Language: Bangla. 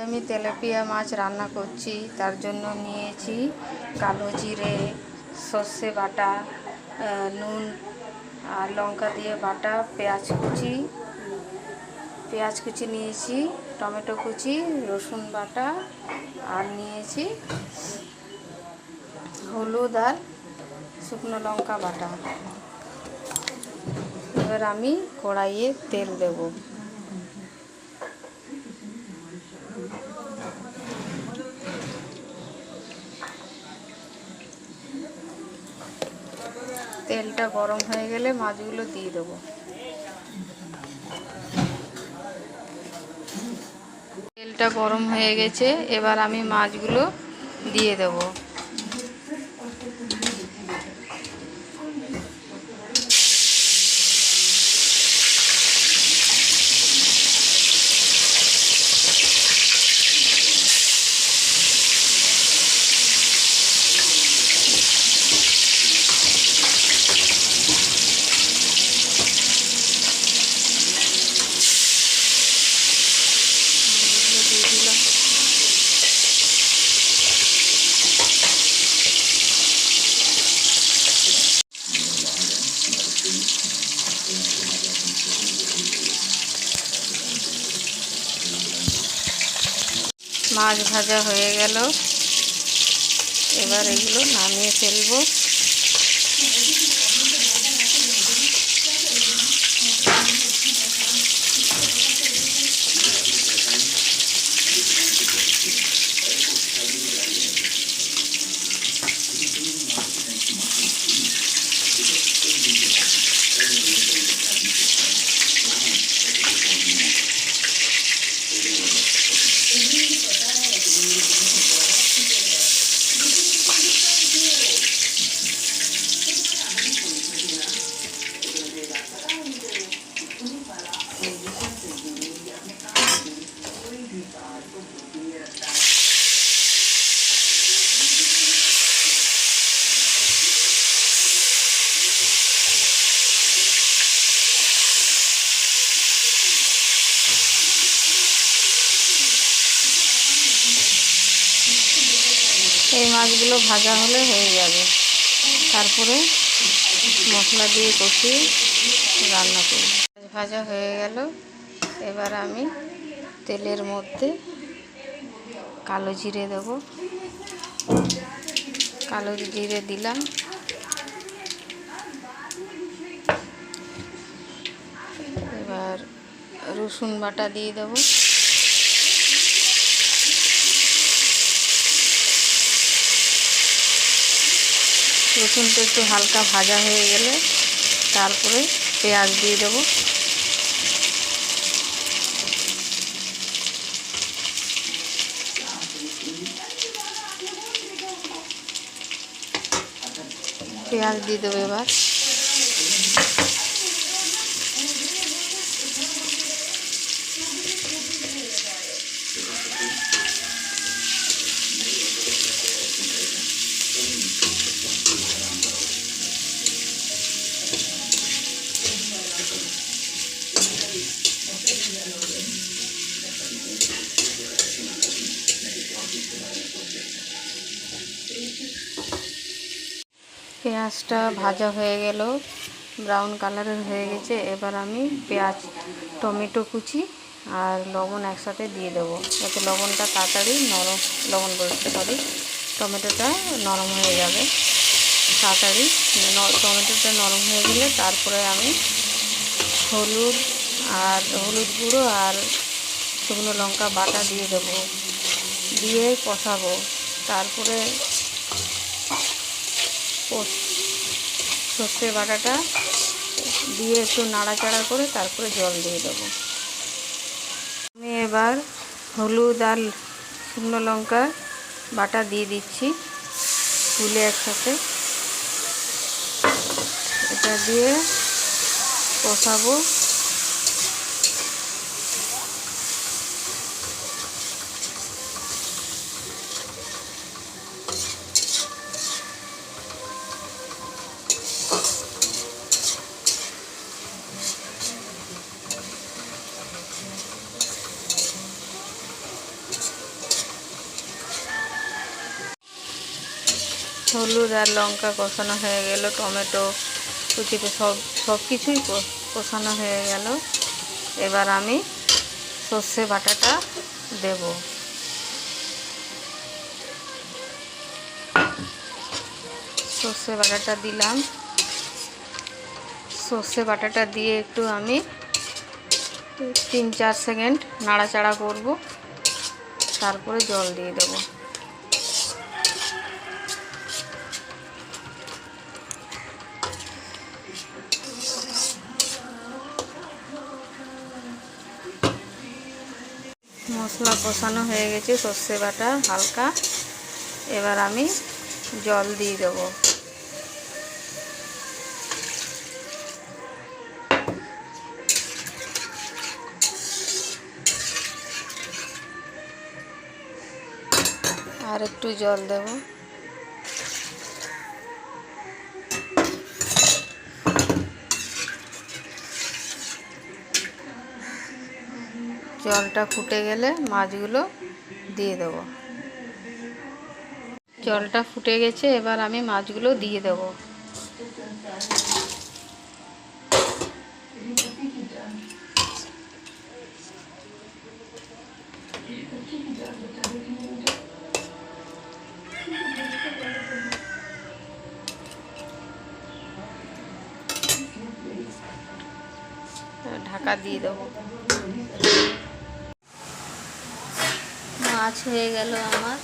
আমি তেলাপিয়া মাছ রান্না করছি। তার জন্য নিয়েছি কালো জিরে, সর্ষে বাটা, নুন আর লঙ্কা দিয়ে বাটা, পেঁয়াজ কুচি নিয়েছি, টমেটো কুচি, রসুন বাটা আর নিয়েছি হলুদ আর শুকনো লঙ্কা বাটা। এবার আমি কড়াইয়ে তেল দেব। তেলটা গরম হয়ে গেলে মাছগুলো দিয়ে দেবো। তেলটা গরম হয়ে গেছে, এবার আমি মাছগুলো দিয়ে দেবো। মাছ ভাজা হয়ে গেল, এবার এগুলো নামিয়ে ফেলবো। এই মাছগুলো ভাজা হলে হয়ে যাবে, তারপরে মশলা দিয়ে কষিয়ে রান্না করি। ভাজা হয়ে গেল, এবার আমি তেলের মধ্যে কালো জিরে দেব। কালো জিরে দিলাম, এবার রসুন বাটা দিয়ে দেবো। রসুনটা একটু হালকা ভাজা হয়ে গেলে তারপরে পেঁয়াজ দিয়ে দেবো। পেঁয়াজ দিয়ে দেবো এবার। পেঁয়াজটা ভাজা হয়ে গেল, ব্রাউন কালারের হয়ে গেছে। এবার আমি পেঁয়াজ, টমেটো কুচি আর লবণ একসাথে দিয়ে দেবো, যাতে লবণটা তাড়াতাড়ি নরম, টমেটোটা নরম হয়ে যাবে তাড়াতাড়ি। টমেটোটা নরম হয়ে গেলে তারপরে আমি হলুদ গুঁড়ো আর শুকনো লঙ্কা বাটা দিয়ে দেবো, দিয়ে কষাবো। তারপরে সর্ষে বাটাটা দিয়ে একটু নাড়াচাড়া করে তারপরে জল দিয়ে দেবো। আমি এবার হলুদ আর শুকনো লঙ্কা বাটা দিয়ে দিচ্ছি তুলে একসাথে। এটা দিয়ে কষাবো। হলুদ আর লঙ্কা কষানো হয়ে গেল, টমেটো কুচিতে সব কিছুই কষানো হয়ে গেল। এবার আমি সর্ষে বাটাটা দেব। সর্ষে বাটাটা দিলাম। সর্ষে বাটাটা দিয়ে একটু আমি 3-4 সেকেন্ড নাড়াচাড়া করব, তারপরে জল দিয়ে দেব। মশলা কষানো হয়ে গেছে, সর্ষে বাটা হালকা। এবার আমি জল দিয়ে দেব। আর একটু জল দেব। জলটা ফুটে গেলে মাছগুলো দিয়ে দেব। জলটা ফুটে গেছে, এবার আমি মাছগুলো দিয়ে দেব। ঢাকা দিয়ে দেব। মাছ হয়ে গেল আমার।